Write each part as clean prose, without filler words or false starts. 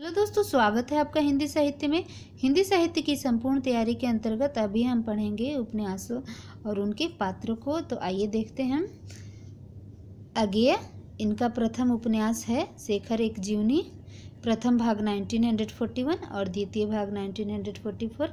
Hello दोस्तों, स्वागत है आपका हिंदी साहित्य में। हिंदी साहित्य की संपूर्ण तैयारी के अंतर्गत अभी हम पढ़ेंगे उपन्यासों और उनके पात्रों को। तो आइए देखते हैं। अज्ञेय इनका प्रथम उपन्यास है शेखर एक जीवनी। प्रथम भाग 1941 और द्वितीय भाग 1944।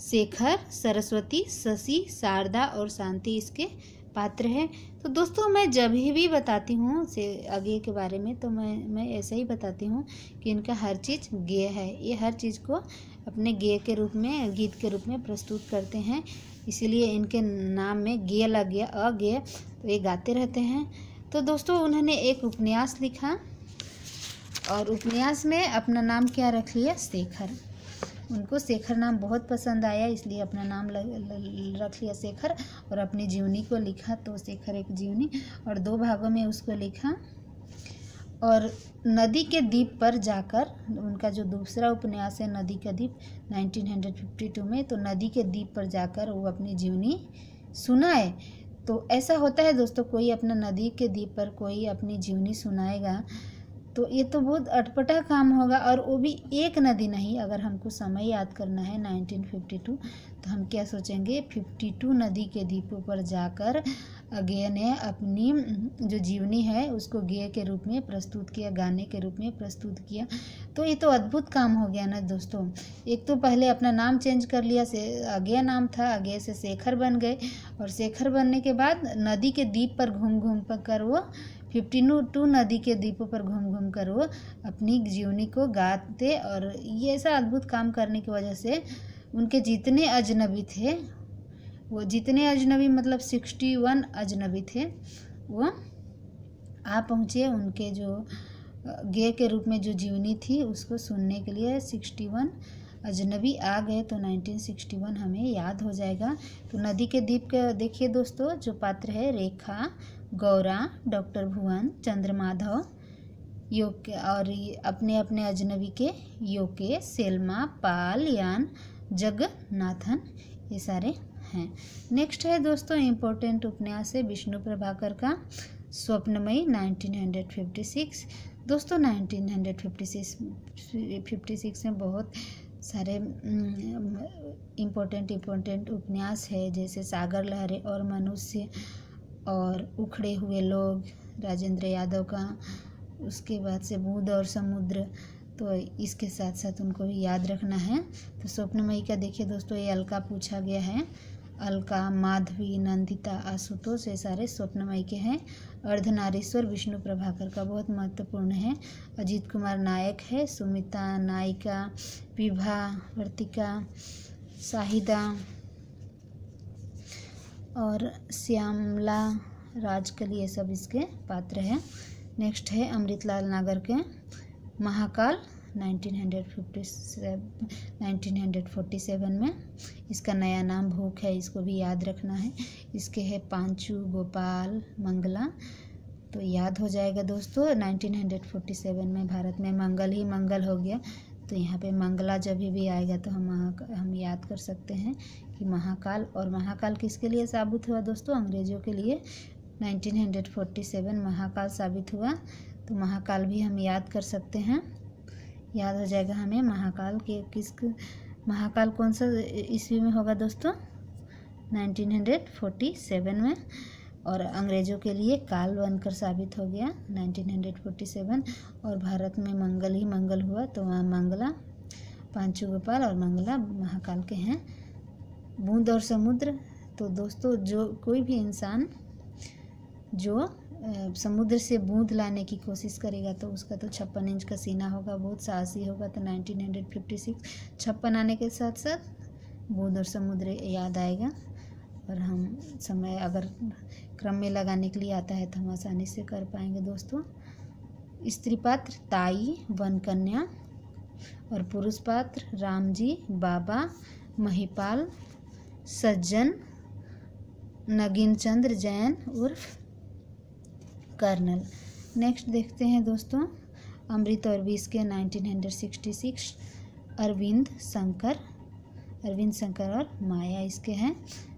शेखर, सरस्वती, शशि, शारदा और शांति इसके पात्र हैं। तो दोस्तों, मैं जब भी बताती हूँ से अज्ञेय के बारे में तो मैं ऐसा ही बताती हूँ कि इनका हर चीज़ गेय है। ये हर चीज़ को अपने गेय के रूप में, गीत के रूप में प्रस्तुत करते हैं। इसीलिए इनके नाम में गेय लग गया, अज्ञेय। तो ये गाते रहते हैं। तो दोस्तों, उन्होंने एक उपन्यास लिखा और उपन्यास में अपना नाम क्या रख लिया? शेखर। उनको शेखर नाम बहुत पसंद आया, इसलिए अपना नाम रख लिया शेखर और अपनी जीवनी को लिखा तो शेखर एक जीवनी, और 2 भागों में उसको लिखा। और नदी के द्वीप पर जाकर, उनका जो दूसरा उपन्यास है नदी का द्वीप 1952 में, तो नदी के द्वीप पर जाकर वो अपनी जीवनी सुनाए। तो ऐसा होता है दोस्तों, कोई अपना नदी के द्वीप पर कोई अपनी जीवनी सुनाएगा तो ये तो बहुत अटपटा काम होगा। और वो भी एक नदी नहीं, अगर हमको समय याद करना है 1952, तो हम क्या सोचेंगे? 52 नदी के द्वीपों पर जाकर अज्ञेय ने अपनी जो जीवनी है उसको गेय के रूप में प्रस्तुत किया, गाने के रूप में प्रस्तुत किया। तो ये तो अद्भुत काम हो गया ना दोस्तों। एक तो पहले अपना नाम चेंज कर लिया, से अज्ञेय नाम था, अज्ञेय से शेखर बन गए, और शेखर बनने के बाद नदी के द्वीप पर घूम घूम कर वो 52 नदी के द्वीपों पर घूम घूम कर वो अपनी जीवनी को गाते। और ये ऐसा अद्भुत काम करने की वजह से उनके जितने अजनबी थे, वो जितने अजनबी मतलब 61 अजनबी थे, वो आ पहुँचे उनके जो गेय के रूप में जो जीवनी थी उसको सुनने के लिए। 61 अजनबी आ गए तो 1961 हमें याद हो जाएगा। तो नदी के द्वीप का देखिए दोस्तों, जो पात्र है रेखा, गौरा, डॉक्टर भुवन, चंद्रमाधव, योके और अपने अपने अजनबी के योके, सेल्मा, पाल, यान, जगन्नाथन, ये सारे हैं। नेक्स्ट है दोस्तों इम्पोर्टेंट उपन्यास है विष्णु प्रभाकर का स्वप्नमयी 1956। दोस्तों 1956 में बहुत सारे इम्पोर्टेंट उपन्यास है, जैसे सागर लहरें और मनुष्य और उखड़े हुए लोग राजेंद्र यादव का। उसके बाद से बूंद और समुद्र, तो इसके साथ साथ उनको भी याद रखना है। तो स्वप्नमयी का देखिए दोस्तों, ये अलका पूछा गया है। अलका, माधवी, नंदिता, आशुतोष, ये सारे स्वप्नमयी के हैं। अर्धनारीश्वर विष्णु प्रभाकर का बहुत महत्वपूर्ण है। अजीत कुमार नायक है, सुमिता नायिका, विभा, वर्तिका, शाहिदा और श्यामला, राजकली, ये सब इसके पात्र हैं। नेक्स्ट है अमृतलाल नागर के महाकाल 1947 में। इसका नया नाम भूख है, इसको भी याद रखना है। इसके है पांचू, गोपाल, मंगला, तो याद हो जाएगा दोस्तों। 1947 में भारत में मंगल ही मंगल हो गया, तो यहाँ पे मंगला जब भी आएगा तो हम याद कर सकते हैं कि महाकाल। और महाकाल किसके लिए साबित हुआ दोस्तों? अंग्रेजों के लिए 1947 महाकाल साबित हुआ, तो महाकाल भी हम याद कर सकते हैं। याद हो जाएगा हमें महाकाल के महाकाल कौन सा ईस्वी में होगा दोस्तों? 1947 में। और अंग्रेजों के लिए काल बनकर साबित हो गया 1947। और भारत में मंगल ही मंगल हुआ, तो वहाँ मंगला, पांचू गोपाल और मंगला महाकाल के हैं। बूंद और समुद्र, तो दोस्तों जो कोई भी इंसान जो समुद्र से बूंद लाने की कोशिश करेगा तो उसका तो 56 इंच का सीना होगा, बहुत साहसी होगा। तो 1956 56 आने के साथ साथ बूंद और समुद्र याद आएगा। और हम समय अगर क्रम में लगाने के लिए आता है तो हम आसानी से कर पाएंगे दोस्तों। स्त्री पात्र ताई, वन कन्या, और पुरुष पात्र रामजी, बाबा, महिपाल, सज्जन, नगीन चंद्र जैन उर्फ कर्नल। नेक्स्ट देखते हैं दोस्तों अमृत और विष के 1966 अरविंद शंकर और माया इसके हैं।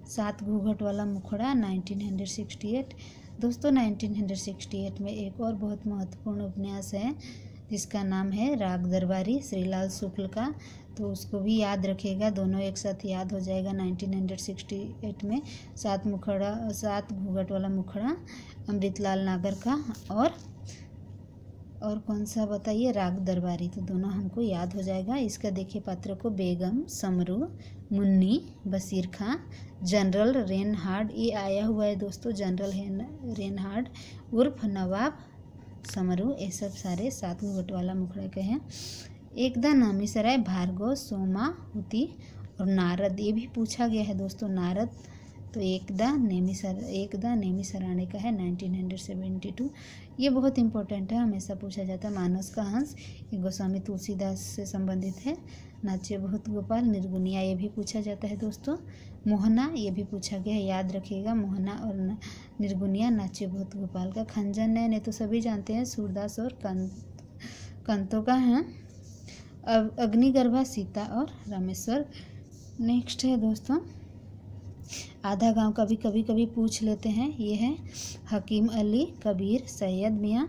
7 घूंघट वाला मुखड़ा 1968। दोस्तों 1968 में एक और बहुत महत्वपूर्ण उपन्यास है जिसका नाम है राग दरबारी श्रीलाल शुक्ल का, तो उसको भी याद रखिएगा, दोनों एक साथ याद हो जाएगा। 1968 में सात घूंघट वाला मुखड़ा अमृतलाल नागर का, और कौन सा बताइए, राग दरबारी, तो दोनों हमको याद हो जाएगा। इसका देखिए पात्र को बेगम, समरू, मुन्नी, बशीर खां, जनरल रेनहार्ड, ये आया हुआ है दोस्तों, जनरल रेनहार्ड उर्फ नवाब समरू, ये सब सारे सात घूंघट वाला मुखड़ा के हैं। एकदा नामीसराय, भार्गव, सोमाहुति और नारद, ये भी पूछा गया है दोस्तों, नारद। तो एकदा नेमिसराने का है 1972, ये बहुत इंपॉर्टेंट है, हमेशा पूछा जाता है। मानस का हंस, ये गोस्वामी तुलसीदास से संबंधित है। नाच्य बहुत गोपाल, निर्गुनिया, ये भी पूछा जाता है दोस्तों। मोहना, ये भी पूछा गया है, याद रखिएगा, मोहना और निर्गुनिया नाच्य बहुत गोपाल का। खंजन नयन, ये तो सभी जानते हैं, सूरदास और कंतों का है। अग्निगर्भा, सीता और रामेश्वर। नेक्स्ट है दोस्तों, आधा गांव का भी कभी पूछ लेते हैं, ये है हकीम अली, कबीर, सैयद मियाँ।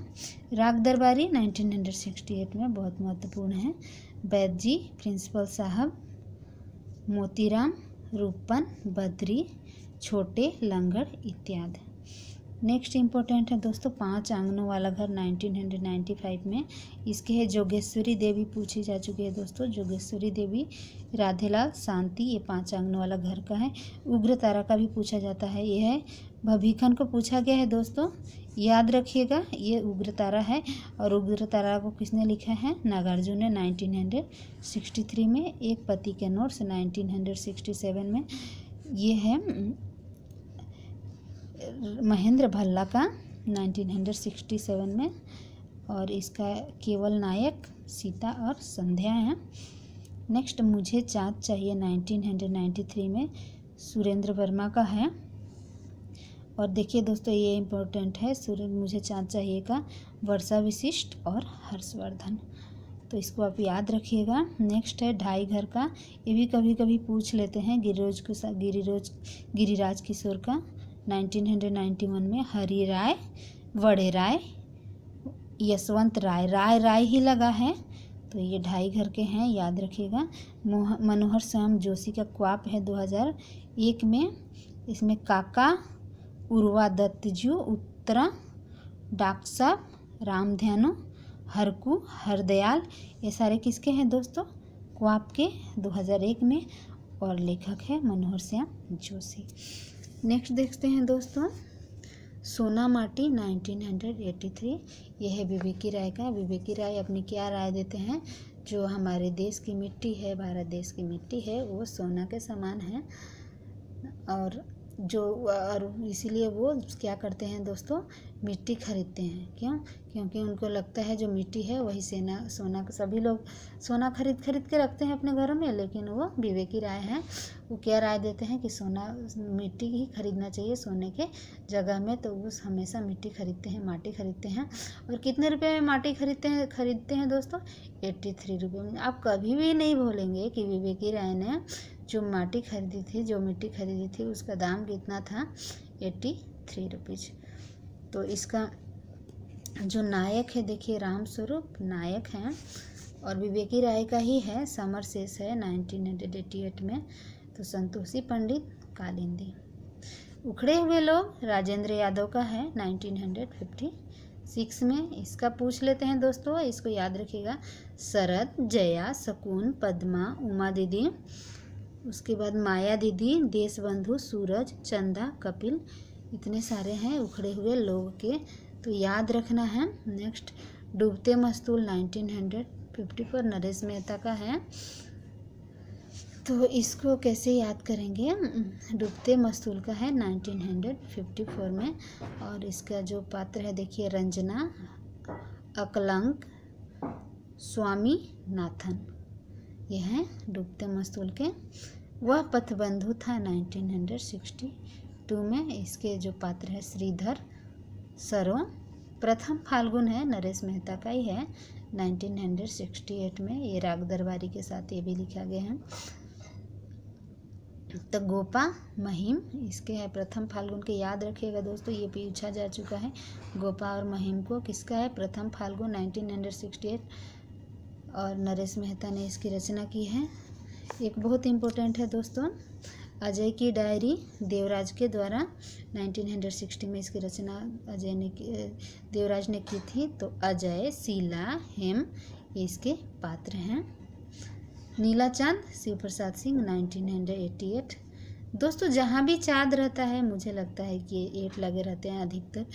राग दरबारी 1968 में बहुत महत्वपूर्ण है। बैद जी, प्रिंसिपल साहब, मोतीराम, रूपन, बद्री, छोटे, लंगड़ इत्यादि। नेक्स्ट इम्पोर्टेंट है दोस्तों, 5 आंगनों वाला घर 1995 में, इसके है जोगेश्वरी देवी पूछी जा चुकी है दोस्तों, जोगेश्वरी देवी, राधेलाल, शांति, ये 5 आंगनों वाला घर का है। उग्र तारा का भी पूछा जाता है, ये है भभीखन को पूछा गया है दोस्तों, याद रखिएगा, ये उग्र तारा है। और उग्र तारा को किसने लिखा है, नागार्जुन ने 1963 में। एक पति के नोट्स 1967 में, ये है महेंद्र भल्ला का 1967 में। और इसका केवल नायक, सीता और संध्या है। नेक्स्ट मुझे चाँद चाहिए 1993 में, सुरेंद्र वर्मा का है। और देखिए दोस्तों, ये इम्पोर्टेंट है, मुझे चाँद चाहिए का वर्षा विशिष्ट और हर्षवर्धन, तो इसको आप याद रखिएगा। नेक्स्ट है ढाई घर का, ये भी कभी पूछ लेते हैं, गिरिराज किशोर का 1991 में। हरि राय, वड़े राय, यशवंत राय ही लगा है, तो ये ढाई घर के हैं, याद रखिएगा। मनोहर श्याम जोशी का क्वाप है 2001 में, इसमें काका, उर्वा दत्तजू, उत्तरा, डॉक्टर साहब, रामध्यानो, हरकू, हरदयाल, ये सारे किसके हैं दोस्तों, क्वाप के 2001 में, और लेखक है मनोहर श्याम जोशी। नेक्स्ट देखते हैं दोस्तों, सोना माटी 1983, यह है विवेकी राय का। विवेकी राय अपनी क्या राय देते हैं, जो हमारे देश की मिट्टी है, भारत देश की मिट्टी है, वो सोना के समान है। और इसीलिए वो क्या करते हैं दोस्तों, मिट्टी खरीदते हैं। क्यों? क्योंकि उनको लगता है जो मिट्टी है वही सोना। सभी लोग सोना खरीद के रखते हैं अपने घरों में, लेकिन वो विवेकी राय हैं, वो क्या राय देते हैं कि सोना, मिट्टी ही खरीदना चाहिए सोने के जगह में, तो वो हमेशा मिट्टी खरीदते हैं, माटी खरीदते हैं। और कितने रुपए में माटी खरीदते हैं दोस्तों, 83 रुपये में। आप कभी भी नहीं भूलेंगे कि विवेकी राय ने जो मिट्टी खरीदी थी उसका दाम कितना था, 83 रुपीज़। तो इसका जो नायक है देखिए, राम स्वरूप नायक हैं, और विवेकी राय का ही है, समर शेष है 1988 में। तो संतोषी पंडित, कालिंदी। उखड़े हुए लोग राजेंद्र यादव का है 1956 में, इसका पूछ लेते हैं दोस्तों, इसको याद रखिएगा। शरद, जया, शकुन, पद्मा, उमा दीदी, उसके बाद माया दीदी, देशबंधु, सूरज, चंदा, कपिल, इतने सारे हैं उखड़े हुए लोग के, तो याद रखना है। नेक्स्ट डूबते मस्तूल 1954, नरेश मेहता का है, तो इसको कैसे याद करेंगे, डूबते मस्तूल का है 1954 में। और इसका जो पात्र है देखिए, रंजना, अकलंक, स्वामी नाथन, ये हैं डूबते मस्तूल के। वह पथबंधु था 1962 में, इसके जो पात्र है श्रीधर, सरो। प्रथम फाल्गुन है, नरेश मेहता का ही है 1968 में, ये राग दरबारी के साथ ये भी लिखा गया है। तो गोपा महिम इसके है प्रथम फाल्गुन के, याद रखिएगा दोस्तों, ये पूछा जा चुका है। गोपा और महिम को किसका है? प्रथम फाल्गुन 1968, और नरेश मेहता ने इसकी रचना की है। एक बहुत इम्पोर्टेंट है दोस्तों, अजय की डायरी देवराज के द्वारा 1960 में इसकी रचना देवराज ने की थी। तो अजय, शीला, हेम ये इसके पात्र हैं। नीला चांद शिव प्रसाद सिंह 1988। दोस्तों जहाँ भी चाँद रहता है मुझे लगता है कि 8 लगे रहते हैं अधिकतर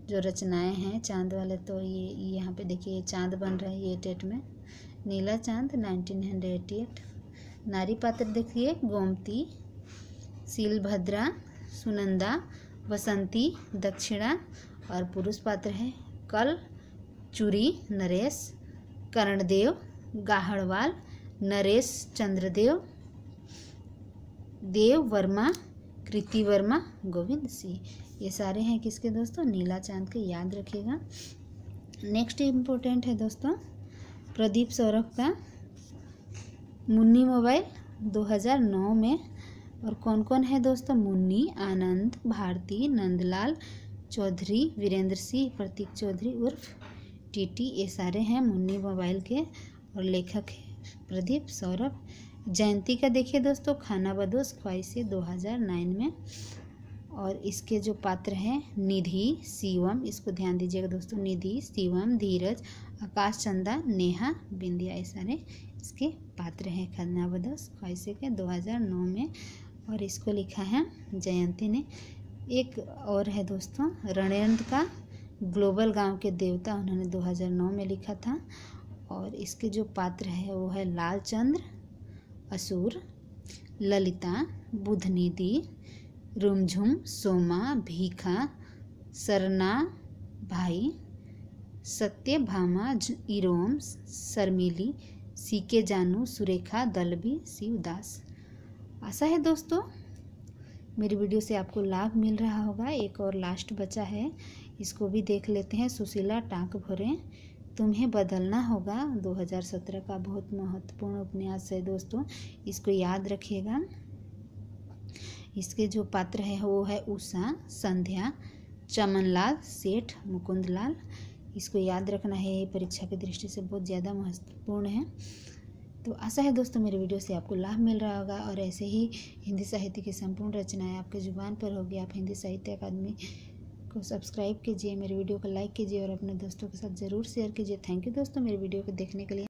जो रचनाएं हैं चाँद वाले। तो ये यहाँ पे देखिए चाँद बन रहा है ये 8 में। नीला चांद 1988। नारी पात्र देखिए गोमती, शीलभद्रा, सुनंदा, बसंती, दक्षिणा, और पुरुष पात्र है कल, चूरी, नरेश, कर्णदेव, गाहड़वाल, नरेश चंद्रदेव, देव वर्मा, कृति वर्मा, गोविंद सिंह। ये सारे हैं किसके दोस्तों? नीला चांद के, याद रखिएगा। नेक्स्ट इम्पोर्टेंट है दोस्तों प्रदीप सौरभ का मुन्नी मोबाइल 2009 में। और कौन कौन है दोस्तों? मुन्नी, आनंद, भारती, नंदलाल चौधरी, वीरेंद्र सिंह, प्रतीक चौधरी उर्फ टीटी, ये सारे हैं मुन्नी मोबाइल के, और लेखक है प्रदीप सौरभ। जयंती का देखिए दोस्तों खाना बदोश ख्वाहिशें 2009 में, और इसके जो पात्र हैं निधि, शिवम, इसको ध्यान दीजिएगा दोस्तों, निधि, शिवम, धीरज, आकाश चंदा, नेहा, बिंदिया, ये सारे इसके पात्र हैं खाना बदोश ख्वाहिशें के 2009 में, और इसको लिखा है जयंती ने। एक और है दोस्तों रणेंद्र का ग्लोबल गांव के देवता, उन्होंने 2009 में लिखा था, और इसके जो पात्र है वो है लालचंद्र, असुर, ललिता, बुधनिधि, रुमझुम, सोमा, भीखा, सरना भाई, सत्यभामा, इरोम, शर्मिली, सीके जानू, सुरेखा, दलबी, शिवदास। आशा है दोस्तों मेरी वीडियो से आपको लाभ मिल रहा होगा। एक और लास्ट बचा है, इसको भी देख लेते हैं। सुशीला टाँक भरे तुम्हें बदलना होगा 2017 का बहुत महत्वपूर्ण उपन्यास है दोस्तों, इसको याद रखिएगा। इसके जो पात्र है वो है उषा, संध्या, चमनलाल, सेठ, मुकुंदलाल, इसको याद रखना है, ये परीक्षा की दृष्टि से बहुत ज़्यादा महत्वपूर्ण है। तो आशा है दोस्तों मेरी वीडियो से आपको लाभ मिल रहा होगा, और ऐसे ही हिंदी साहित्य की संपूर्ण रचनाएं आपके जुबान पर होगी। आप हिंदी साहित्य अकादमी को सब्सक्राइब कीजिए, मेरे वीडियो को लाइक कीजिए, और अपने दोस्तों के साथ ज़रूर शेयर कीजिए। थैंक यू दोस्तों मेरी वीडियो को देखने के लिए।